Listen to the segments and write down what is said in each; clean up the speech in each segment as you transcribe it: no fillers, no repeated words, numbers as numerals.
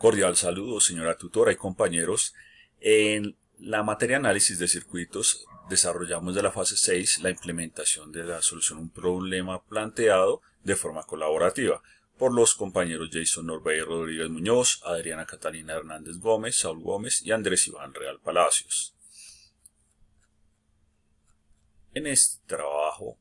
Cordial saludo, señora tutora y compañeros. En la materia análisis de circuitos desarrollamos de la fase 6 la implementación de la solución a un problema planteado de forma colaborativa por los compañeros Jason Norbey Rodríguez Muñoz, Adriana Catalina Hernández Gómez, Saúl Gómez y Andrés Iván Real Palacios. En este trabajo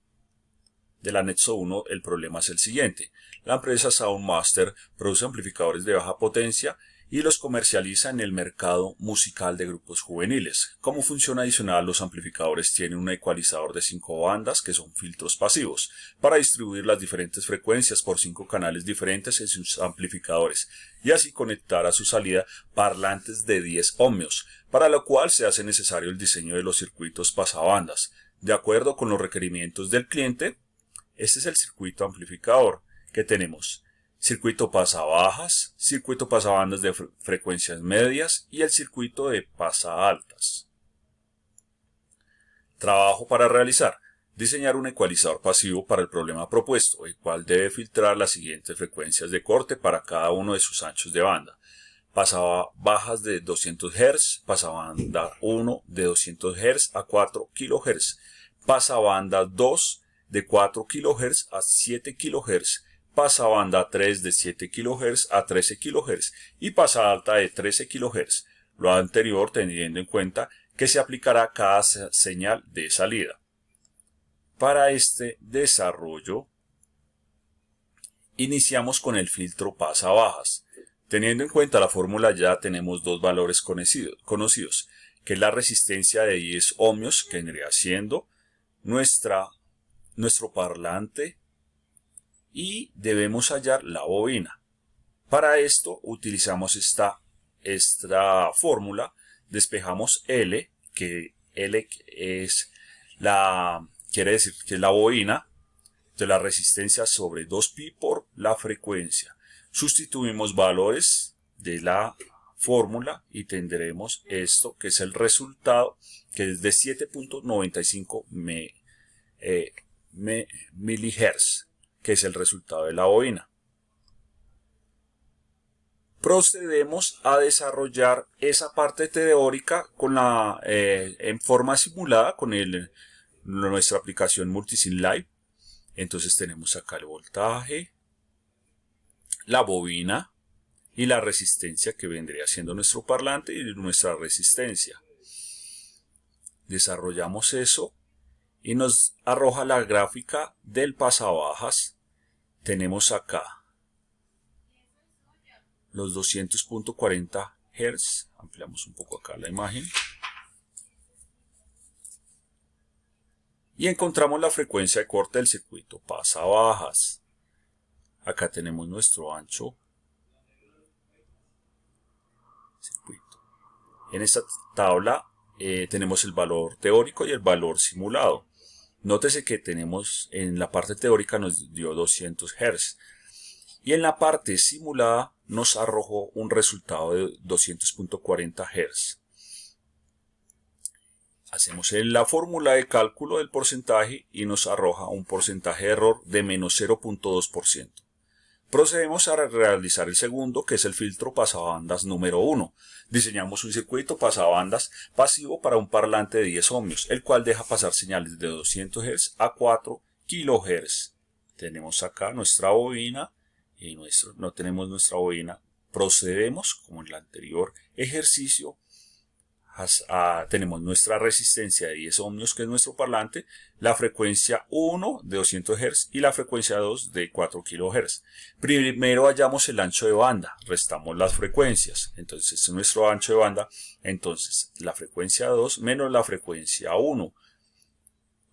del anexo 1 el problema es el siguiente. La empresa Soundmaster produce amplificadores de baja potencia y los comercializa en el mercado musical de grupos juveniles. Como función adicional, los amplificadores tienen un ecualizador de 5 bandas que son filtros pasivos para distribuir las diferentes frecuencias por 5 canales diferentes en sus amplificadores y así conectar a su salida parlantes de 10 ohmios, para lo cual se hace necesario el diseño de los circuitos pasabandas. De acuerdo con los requerimientos del cliente, este es el circuito amplificador que tenemos. Circuito pasabajas, circuito pasabandas de frecuencias medias y el circuito de pasaaltas. Trabajo para realizar. Diseñar un ecualizador pasivo para el problema propuesto, el cual debe filtrar las siguientes frecuencias de corte para cada uno de sus anchos de banda. Pasabajas de 200 Hz, pasabanda 1 de 200 Hz a 4 kHz, pasabanda 2 de 4 kHz a 7 kHz, pasabanda 3 de 7 kHz a 13 kHz y pasaalta de 13 kHz, lo anterior teniendo en cuenta que se aplicará cada señal de salida. Para este desarrollo, iniciamos con el filtro pasabajas. Teniendo en cuenta la fórmula ya tenemos dos valores conocidos, que es la resistencia de 10 ohmios, que vendría siendo nuestro parlante, y debemos hallar la bobina. Para esto utilizamos esta fórmula, despejamos L, que L quiere decir que es la bobina, de la resistencia sobre 2pi por la frecuencia. Sustituimos valores de la fórmula y tendremos esto, que es el resultado, que es de 7.95 milihertz, que es el resultado de la bobina. Procedemos a desarrollar esa parte teórica con en forma simulada con nuestra aplicación Multisim Live. Entonces tenemos acá el voltaje, la bobina y la resistencia, que vendría siendo nuestro parlante y nuestra resistencia. Desarrollamos eso y nos arroja la gráfica del pasabajas. Tenemos acá los 200.40 Hz. Ampliamos un poco acá la imagen. Y encontramos la frecuencia de corte del circuito pasabajas. Acá tenemos nuestro ancho circuito. En esta tabla tenemos el valor teórico y el valor simulado. Nótese que tenemos en la parte teórica nos dio 200 Hz y en la parte simulada nos arrojó un resultado de 200.40 Hz. Hacemos la fórmula de cálculo del porcentaje y nos arroja un porcentaje de error de menos 0.2%. Procedemos a realizar el segundo, que es el filtro pasabandas número 1. Diseñamos un circuito pasabandas pasivo para un parlante de 10 ohmios, el cual deja pasar señales de 200 Hz a 4 kHz. Tenemos acá nuestra bobina y no tenemos nuestra bobina. Procedemos, como en el anterior ejercicio, tenemos nuestra resistencia de 10 ohmios, que es nuestro parlante, la frecuencia 1 de 200 Hz y la frecuencia 2 de 4 kHz. Primero hallamos el ancho de banda, restamos las frecuencias, entonces este es nuestro ancho de banda, entonces la frecuencia 2 menos la frecuencia 1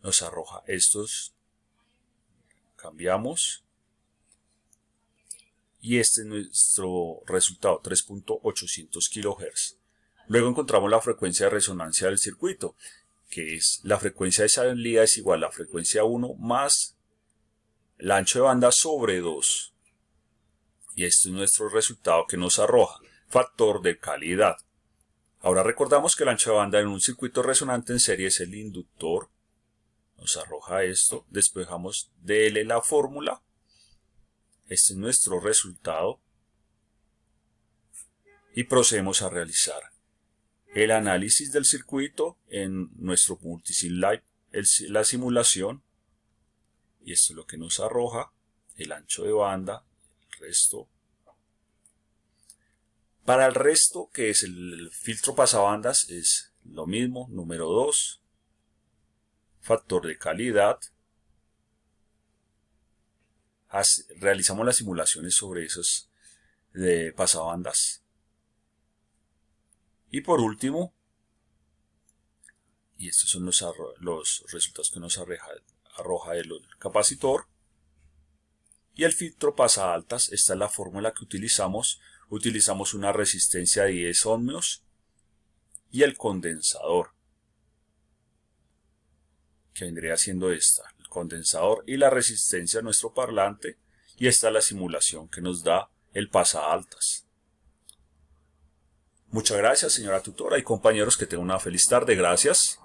nos arroja estos, cambiamos y este es nuestro resultado, 3.800 kHz. Luego encontramos la frecuencia de resonancia del circuito, que es la frecuencia de salida es igual a la frecuencia 1 más el ancho de banda sobre 2. Y este es nuestro resultado que nos arroja, factor de calidad. Ahora recordamos que el ancho de banda en un circuito resonante en serie es el inductor. Nos arroja esto, despejamos de L la fórmula. Este es nuestro resultado. y procedemos a realizar el análisis del circuito en nuestro Multisim Live, la simulación, y esto es lo que nos arroja, el ancho de banda, el resto. Para el resto, que es el filtro pasabandas, es lo mismo, número 2, factor de calidad. Realizamos las simulaciones sobre esos de pasabandas. Y por último, y estos son los resultados que nos arroja el capacitor, y el filtro pasa altas. Esta es la fórmula que utilizamos. Utilizamos una resistencia de 10 ohmios y el condensador, que vendría siendo esta, el condensador y la resistencia de nuestro parlante, y esta es la simulación que nos da el pasa altas. Muchas gracias, señora tutora y compañeros, que tengan una feliz tarde. Gracias.